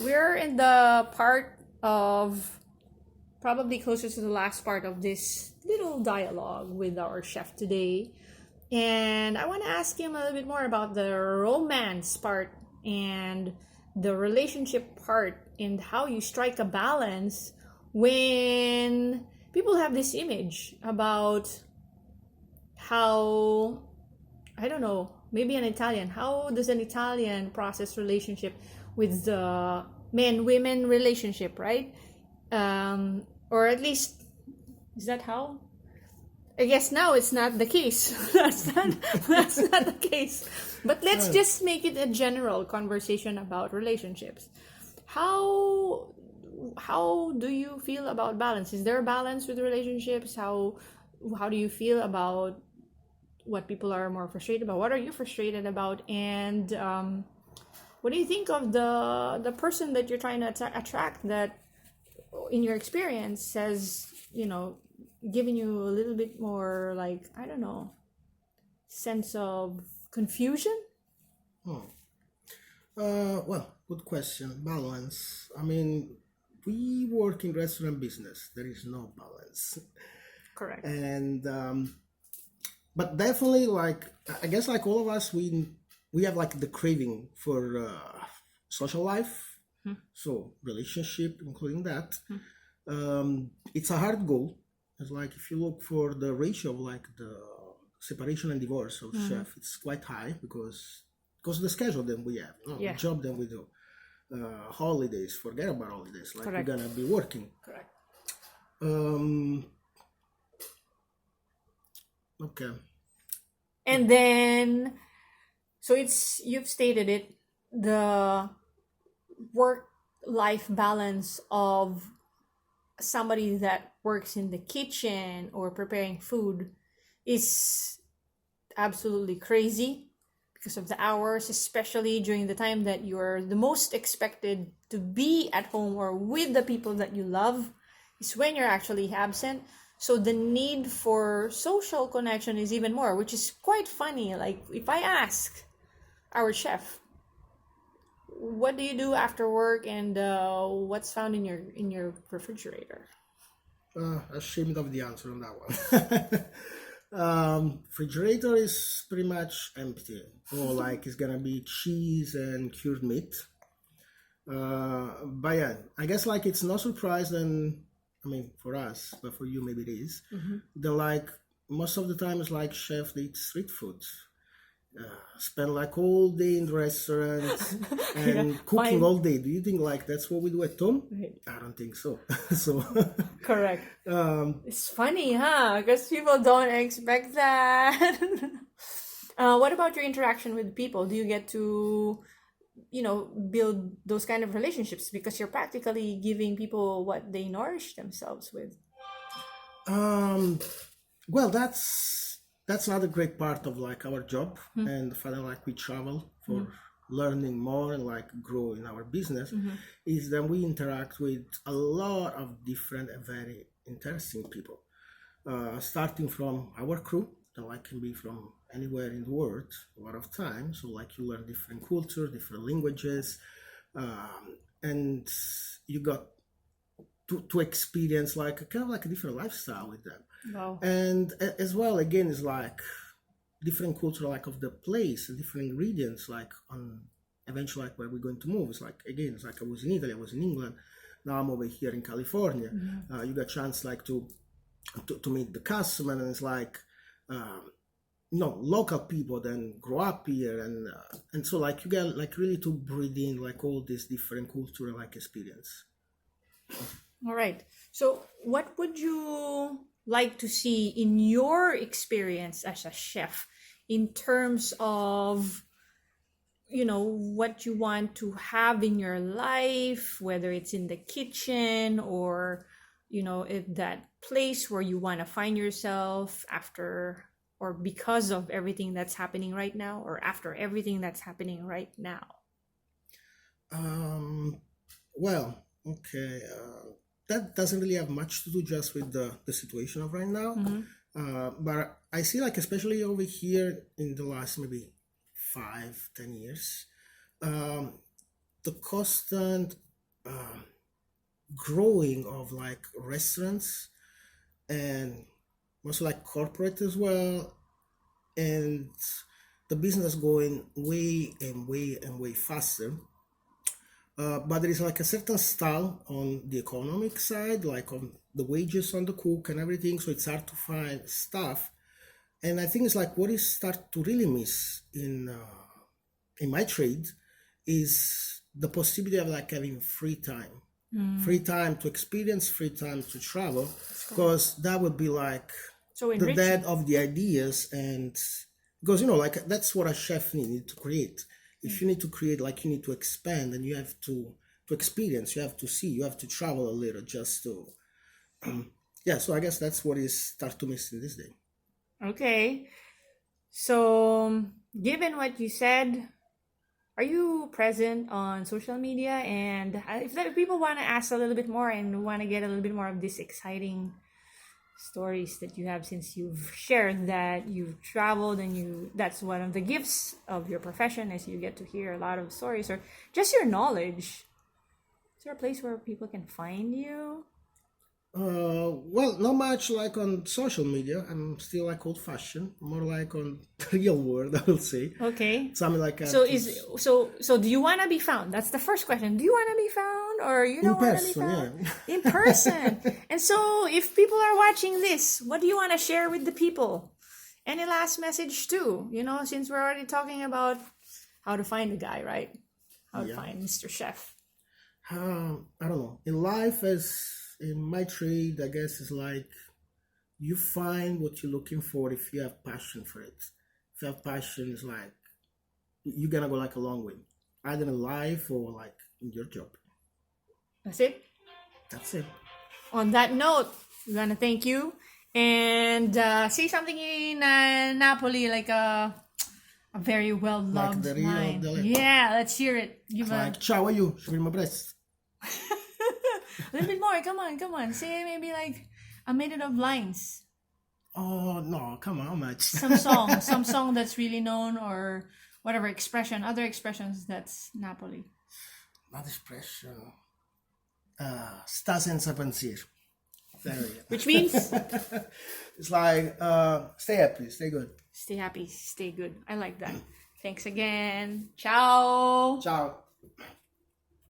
We're in the part of probably closer to the last part of this little dialogue with our chef today. And I want to ask him a little bit more about the romance part and the relationship part and how you strike a balance when people have this image about how, I don't know, maybe an Italian. How does an Italian process relationship with the men women relationship, right? Or at least, is that how? I guess now it's not the case. That's not the case. But let's just make it a general conversation about relationships. How how do you feel about balance? Is there a balance with relationships? How do you feel about what people are more frustrated about? What are you frustrated about? And what do you think of the person that you're trying to attract that, in your experience, has giving you a little bit more, like, I don't know, sense of confusion? Hmm. Well, good question. Balance. I mean, we work in restaurant business. There is no balance, Correct. and but definitely, like I guess, like all of us, we have like the craving for social life, so relationship, including that. It's a hard goal. It's like if you look for the ratio of like the separation and divorce of chef, it's quite high because of the schedule that we have, the Yeah. job that we do. Holidays, forget about holidays. Like we're Correct. gonna be working. Correct. Um, okay. And then, so it's, you've stated it, the work life balance of somebody that works in the kitchen or preparing food is absolutely crazy because of the hours, especially during the time that you're the most expected to be at home or with the people that you love, is when you're actually absent. So the need for social connection is even more, which is quite funny. Like, if I ask our chef, what do you do after work, and what's found in your refrigerator? Ashamed of the answer on that one. Refrigerator is pretty much empty. Or like it's gonna be cheese and cured meat. But yeah, I guess like it's no surprise then. I mean, for us, but for you maybe it is. Then like most of the time it's like chef they eat street food. Spend like all day in the restaurants Yeah, and cooking fine. all day. Do you think like that's what we do at home? Right. I don't think so. So Correct. um, It's funny, huh? Because people don't expect that. What about your interaction with people? Do you get to, build those kind of relationships because you're practically giving people what they nourish themselves with? um, well, that's another great part of like our job and the fact that like we travel for learning more and like grow in our business is that we interact with a lot of different and very interesting people. Starting from our crew that like can be from anywhere in the world a lot of times. So like you learn different culture, different languages, and you got to experience like a kind of like a different lifestyle with them. Wow. And as well, again, it's like different culture like of the place, different ingredients like on eventually like where we're going to move. It's like again, it's like I was in Italy, I was in England, now I'm over here in California. You got chance like to meet the customer, and it's like um, local people then grow up here, and so like you get like really to breathe in like all this different cultural like experience. All right. So, what would you like to see in your experience as a chef in terms of, what you want to have in your life, whether it's in the kitchen or, in that place where you want to find yourself after or because of everything that's happening right now, or after everything that's happening right now? um well, okay, that doesn't really have much to do just with the situation of right now. But I see like especially over here in the last maybe 5, 10 years, um, the constant growing of like restaurants and also like corporate as well, and the business going way and way and way faster. But there is like a certain style on the economic side, like on the wages on the cook and everything. So it's hard to find staff. And I think it's like what is start to really miss in my trade is the possibility of like having free time to experience, free time to travel, because that would be like So the enriching. death of the ideas. And because like that's what a chef need to create. If you need to create, like you need to expand, and you have to experience, you have to see, you have to travel a little just to yeah. So I guess that's what is start to miss in this day. Okay. So, given what you said, are you present on social media? And if people want to ask a little bit more and want to get a little bit more of this exciting stories that you have, since you've shared that you've traveled and that's one of the gifts of your profession, is you get to hear a lot of stories or just your knowledge. Is there a place where people can find you? Well, not much like on social media. I'm still like old fashioned, more like on the real world, I will say. Okay. Something like So do you want to be found? That's the first question. Do you want to be found, or you don't want to be person, found? yeah. In person. And so if people are watching this, what do you want to share with the people? Any last message too? Since we're already talking about how to find the guy, right? How to Yeah. find Mr. Chef. I don't know. In life, as in my trade, I guess it's like you find what you're looking for if you have passion for it. If you have passion, it's like you're gonna go like a long way, either in life or like in your job. That's it. That's it. On that note, we want to thank you and say something in Napoli, like a very well loved the real line. Dele. Yeah, let's hear it. Give a Like, ciao, are you? Prima breast. little bit more. Come on. Say maybe like a minute of lines. Oh no, come on, how much? Some song that's really known, or whatever other expressions that's Napoli. Not espresso. Sta senza pensiero. There we go. Which means It's like stay happy, stay good. stay happy, stay good. I like that. Thanks again. Ciao. Ciao.